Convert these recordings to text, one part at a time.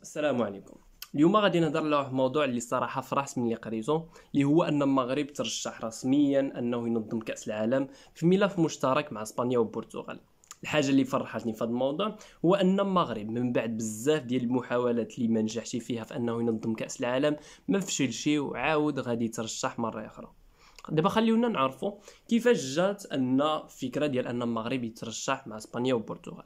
السلام عليكم. اليوم غادي نهضر على واحد الموضوع اللي الصراحه فرحت ملي قريته، اللي هو ان المغرب ترشح رسميا انه ينظم كاس العالم في ملف مشترك مع اسبانيا والبرتغال. الحاجه اللي فرحتني في هذا الموضوع هو ان المغرب من بعد بزاف ديال المحاولات اللي ما نجحش فيها في انه ينظم كاس العالم ما فشلش وعاود غادي يترشح مره اخرى. دابا خليونا نعرفوا كيفاش جات ان الفكره ديال ان المغرب يترشح مع اسبانيا والبرتغال.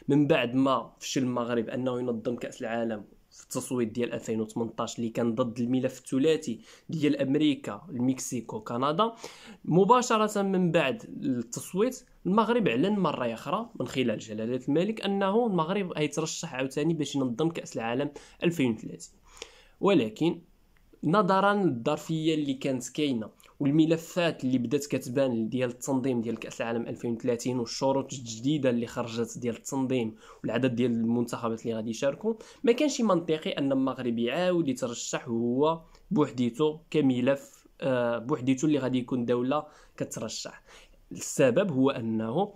من بعد ما فشل المغرب انه ينظم كاس العالم في التصويت ديال 2018 اللي كان ضد الملف الثلاثي ديال امريكا المكسيك وكندا، مباشره من بعد التصويت المغرب اعلن مره اخرى من خلال جلاله الملك انه المغرب غيترشح عاوتاني باش ينظم كاس العالم 2030. ولكن نظرا للظرفيه اللي كانت كاينه والملفات اللي بدات كتبان ديال التنظيم ديال كاس العالم 2030 والشروط الجديده اللي خرجت ديال التنظيم والعدد ديال المنتخبات اللي غادي يشاركوا، ما كانش منطقي ان المغرب يعاود يترشح هو بوحديته كملف بوحديته اللي غادي يكون دوله كترشح. السبب هو انه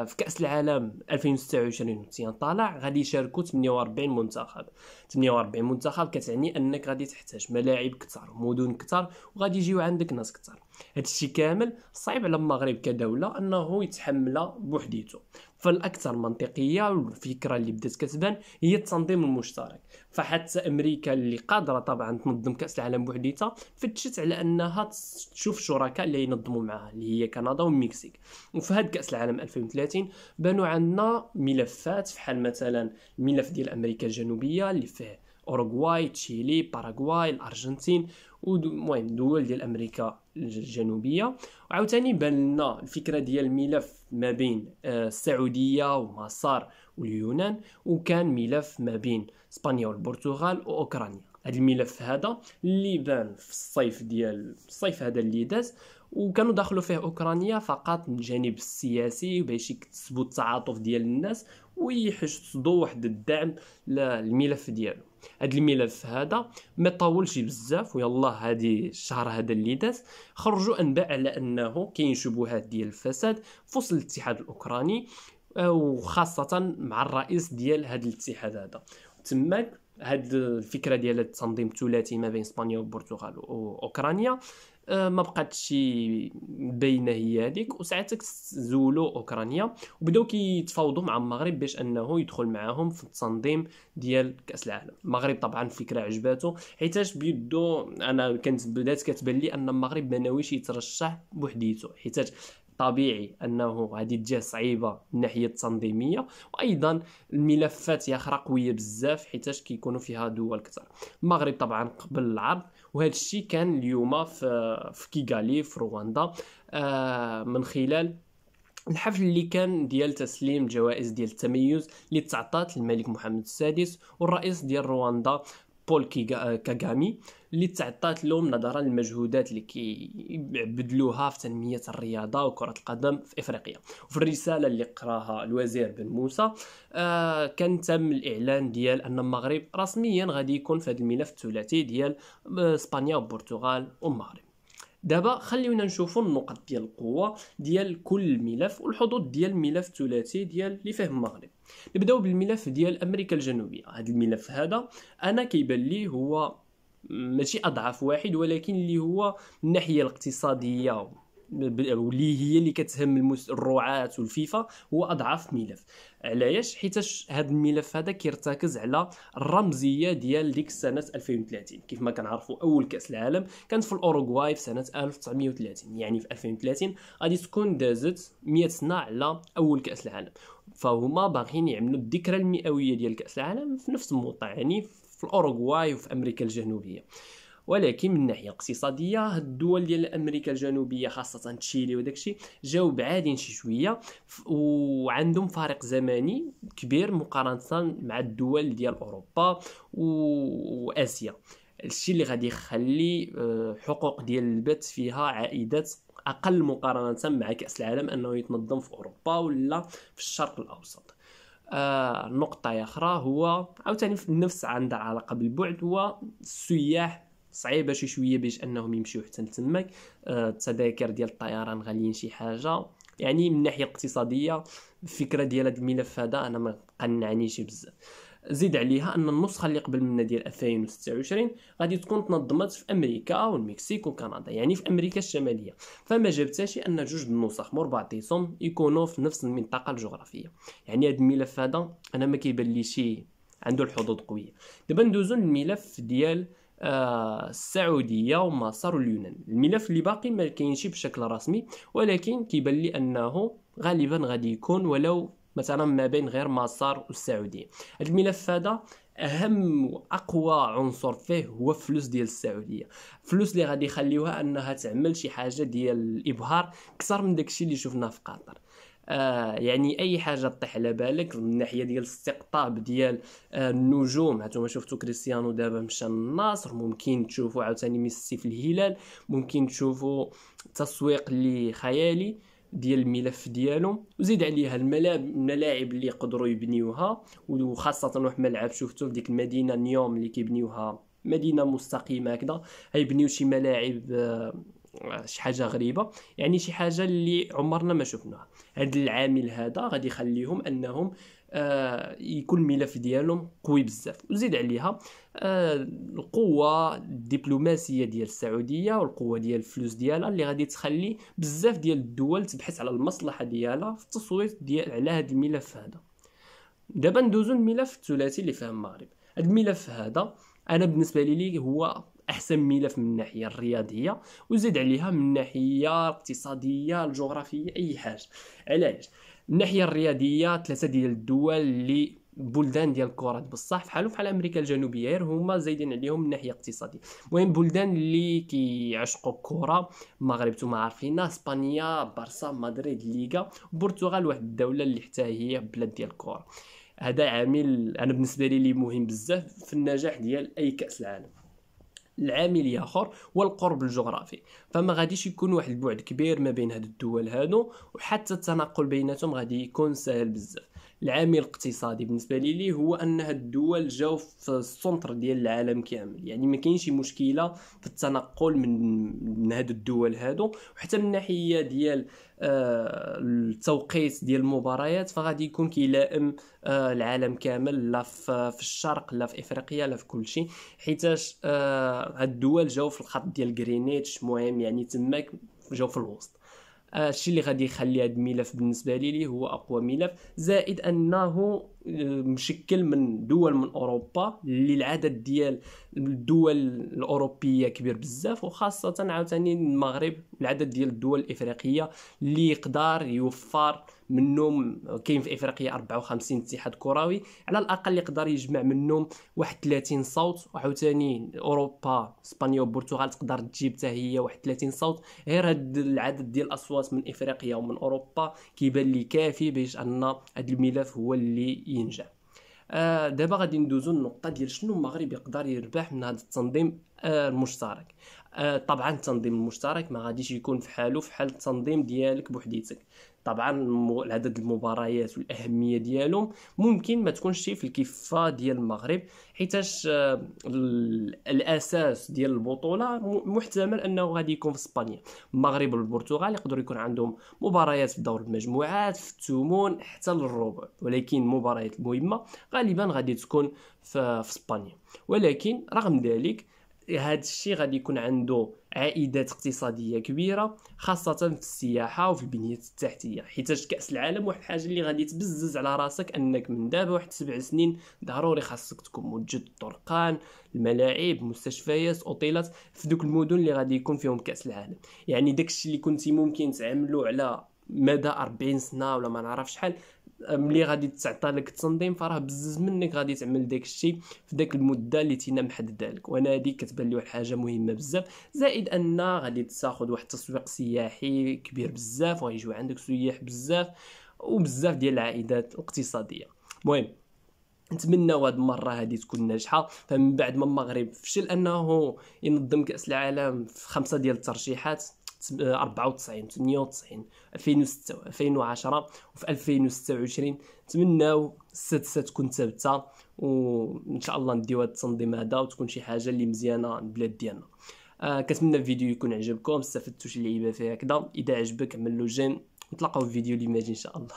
في كأس العالم 2026 طالع غادي يشاركوا 48 منتخب. 48 منتخب كتعني انك غادي تحتاج ملاعب كثر، مدن كثر، وغادي يجيو عندك ناس كثر. هادشي كامل صعيب على المغرب كدولة انه يتحملها بوحديته. فالاكثر منطقيه والفكره اللي بدات كتبان هي التنظيم المشترك. فحتى امريكا اللي قادره طبعا تنظم كاس العالم بوحديتها فتشت على انها تشوف شركاء اللي ينظموا معها اللي هي كندا والمكسيك. وفي هذا كاس العالم 2030 بانوا عندنا ملفات بحال مثلا الملف ديال امريكا الجنوبيه اللي فيه اوروغواي، تشيلي، باراغواي، الارجنتين، المهم دول ديال امريكا الجنوبيه. وعاوتاني بان لنا الفكره ديال الملف ما بين السعوديه ومصر واليونان، وكان ملف ما بين اسبانيا والبرتغال واوكرانيا. هذا الملف هذا اللي بان في الصيف هذا اللي داز، وكانوا داخلوا فيه اوكرانيا فقط من الجانب السياسي باش يكتسبوا التعاطف ديال الناس ويحشدوا واحد الدعم للملف ديالو. هذا الملف هذا ما طولش بزاف، ويلا هذه الشهر هذا اللي داز خرجوا انباء على انه كاين شبهات ديال الفساد في وسط الاتحاد الاوكراني، وخاصه مع الرئيس ديال هذا الاتحاد هذا. تماك هاد الفكره ديال التنظيم الثلاثي ما بين اسبانيا والبرتغال واوكرانيا ما بقاتش باينه هي هذيك، وساعتك زولوا اوكرانيا وبداو كيتفاوضوا مع المغرب باش انه يدخل معاهم في التنظيم ديال كاس العالم. المغرب طبعا الفكره عجباته حيتاش بيدو انا بدات كتبان لي ان المغرب ما ناويش يترشح بوحديته، حيتاش طبيعي انه غادي تجيه صعيبه من الناحيه التنظيميه، وايضا الملفات هي اخرى قويه بزاف حيتاش كيكونوا فيها دول كثر. المغرب طبعا قبل العرض، وهذا الشيء كان اليوم في كيغالي في رواندا من خلال الحفل اللي كان ديال تسليم جوائز ديال التميز اللي تعطات للملك محمد السادس والرئيس ديال رواندا بول كاغامي، اللي تعطات لهم نظرا للمجهودات اللي كيبذلوها في تنميه الرياضه وكره القدم في افريقيا. وفي الرساله اللي قراها الوزير بن موسى كان تم الاعلان ديال ان المغرب رسميا غادي يكون في هذا الملف الثلاثي ديال اسبانيا والبرتغال والمغرب. دابا خليونا نشوفوا النقط ديال القوه ديال كل ملف والحظوظ ديال الملف الثلاثي ديال اللي فيه المغرب. نبداو بالملف ديال امريكا الجنوبيه. هذا الملف هذا انا كيبان لي هو ماشي اضعف واحد، ولكن اللي هو من الناحيه الاقتصاديه واللي هي اللي كتهم الرعاة والفيفا هو اضعف ملف. علاش؟ حيتاش هذا الملف هذا كيرتكز على الرمزيه ديال ديك السنه 2030. كيف ما كنعرفوا اول كاس العالم كانت في الاوروغواي في سنه 1930، يعني في 2030 غادي تكون دازت 100 سنه على اول كاس العالم. فهما باغيين يعملوا الذكرى المئويه ديال كاس العالم في نفس الموطن، يعني في الاوروغواي وفي امريكا الجنوبيه. ولكن من الناحيه الاقتصاديه هاد الدول ديال امريكا الجنوبيه خاصه تشيلي وداكشي جاو بعادين شي شويه، وعندهم فارق زمني كبير مقارنه مع الدول ديال اوروبا واسيا. الشيء اللي غادي يخلي حقوق ديال البث فيها عائدات اقل مقارنه مع كاس العالم انه يتنظم في اوروبا ولا في الشرق الاوسط. نقطه اخرى هو عاوتاني في النفس عندها علاقه بالبعد، هو السياح صعيبه شي شويه باش انهم يمشيو حتى لتماك. التذاكر ديال الطيران غاليين شي حاجه، يعني من الناحيه الاقتصاديه الفكره ديال هذا الملف هذا انا ما قنعنيش بزاف. زيد عليها ان النسخه اللي قبل منها ديال 2026 غادي تكون تنظمت في امريكا والمكسيك وكندا، يعني في امريكا الشماليه. فما جابتاش ان جوج النسخ مور بعضيهم يكونوا في نفس المنطقه الجغرافيه. يعني هذا الملف هذا انا ما كيبان لي شي عنده الحظوظ قويه. دابا ندوزو للملف ديال السعوديه ومصر واليونان. الملف اللي باقي ما كاينش بشكل رسمي، ولكن كيبان لي انه غالبا غادي يكون ولو مثلا ما بين غير مصر والسعوديه. هذا الملف هذا اهم واقوى عنصر فيه هو الفلوس ديال السعوديه، فلوس اللي غادي يخليوها انها تعمل شي حاجه ديال الابهار اكثر من داكشي اللي شفناه في قطر. يعني اي حاجه تطيح على بالك من الناحيه ديال الاستقطاب ديال النجوم. هانتوما شفتوا كريستيانو دابا مشى للنصر، ممكن تشوفوا عاوتاني ميسي في الهلال، ممكن تشوفوا تسويق اللي خيالي ديال الملف ديالهم. وزيد عليها الملاعب اللي يقدروا يبنيوها، وخاصه واحد الملعب شفتوا في ديك المدينه نيوم اللي كيبنيوها، مدينه مستقيمه هكذا، غيبنيو شي ملاعب شي حاجه غريبه، يعني شي حاجه اللي عمرنا ما شفناها. هاد العامل هذا غادي يخليهم انهم يكون الملف ديالهم قوي بزاف. وزيد عليها القوه الدبلوماسيه ديال السعوديه والقوه ديال الفلوس ديالها اللي غادي تخلي بزاف ديال الدول تبحث على المصلحه ديالها في التصويت ديال على هذا الملف هذا. دابا ندوزو للملف الثلاثي اللي فيه المغرب. هذا الملف هذا انا بالنسبه لي هو احسن ملف من الناحيه الرياضيه، وزيد عليها من الناحيه الاقتصاديه الجغرافيه اي حاجه. علاش؟ من الناحيه الرياضيه ثلاثه ديال الدول اللي بلدان ديال الكره بصح بحال امريكا الجنوبيه، غير هما زايدين عليهم من الناحيه الاقتصاديه. المهم بلدان اللي كيعشقوا الكره، المغرب نتوما عارفين، اسبانيا، بارسا، مدريد، ليغا، البرتغال واحد الدوله اللي حتى هي بلاد ديال الكره. هذا عامل انا بالنسبه لي مهم بزاف في النجاح ديال اي كاس العالم. العامل الاخر هو القرب الجغرافي، فما غاديش يكون واحد البعد كبير ما بين هاد الدول هادو، وحتى التنقل بيناتهم غادي يكون سهل بزاف. العامل الاقتصادي بالنسبه لي هو ان هاد الدول جاو في السنتر ديال العالم كامل، يعني ما كاينش مشكله في التنقل من هاد الدول هادو. وحتى من ناحيه ديال التوقيت ديال المباريات فغادي يكون كيلائم العالم كامل، لا في الشرق لا في افريقيا لا في كل شيء، حيتاش هاد الدول جاو في الخط ديال غرينيتش، مهم يعني تماك جاو في الوسط. الشيء اللي غادي يخلي هذا الملف بالنسبه لي هو اقوى ملف، زائد انه مشكل من دول من اوروبا اللي العدد ديال الدول الاوروبيه كبير بزاف، وخاصه عاوتاني المغرب العدد ديال الدول الافريقيه اللي يقدر يوفر منهم. كاين في افريقيا 54 اتحاد كروي، على الاقل يقدر يجمع منهم واحد 30 صوت. وعاوتاني اوروبا اسبانيا والبرتغال تقدر تجيب حتى هي واحد 30 صوت. غير هاد العدد ديال الاصوات من افريقيا ومن اوروبا كيبان لي كافي باش ان هذا الملف هو اللي ينجح. دابا غادي ندوزو للنقطه ديال شنو المغرب يقدر يربح من هذا التنظيم المشترك. طبعا التنظيم المشترك ما غاديش يكون في حاله في حال التنظيم ديالك بوحديتك. طبعا عدد المباريات والاهميه ديالهم ممكن ما تكونش في الكفه ديال المغرب، حيتاش الاساس ديال البطوله محتمل انه غادي يكون في اسبانيا. المغرب والبرتغال يقدروا يكون عندهم مباريات في دور المجموعات، في الثمن، حتى للربع، ولكن المباريات المهمه غالبا غادي تكون في اسبانيا. ولكن رغم ذلك هذا الشيء غادي يكون عنده عائدات اقتصاديه كبيره، خاصه في السياحه وفي البنيه التحتيه، حيت كاس العالم واحد الحاجه اللي غادي تبزز على راسك انك من دابا واحد 7 سنين ضروري خاصك تكون موجد الطرقان، الملاعب، مستشفيات، اوتيلات في دوك المدن اللي غادي يكون فيهم كاس العالم. يعني داكشي اللي كنتي ممكن تعملوا على مدى 40 سنه ولا ما نعرف شحال، ملي غادي تعطى لك التنظيم فراه بزز منك غادي تعمل داك الشيء في داك المده اللي تينا محدده لك. وانا هذه كتبان لي واحد الحاجه مهمه بزاف، زائد ان غادي تاخذ واحد التسويق سياحي كبير بزاف، وغيجيو عندك سياح بزاف وبزاف ديال العائدات الاقتصاديه. المهم نتمنوا هاد المره هذه تكون ناجحه. فمن بعد ما المغرب فشل انه ينظم كاس العالم في 5 ديال الترشيحات، 94 98 2006 2010 وفي 2026، نتمناو السادسه تكون ثابته، وان شاء الله نديو هذا التنظيم هذا وتكون شي حاجه اللي مزيانه للبلاد ديالنا. كنتمنى الفيديو يكون عجبكم، استفدتوا شي لعيبه فيها هكذا. اذا عجبك عمل له جيم، نتلاقاو في فيديو اللي ماجي ان شاء الله.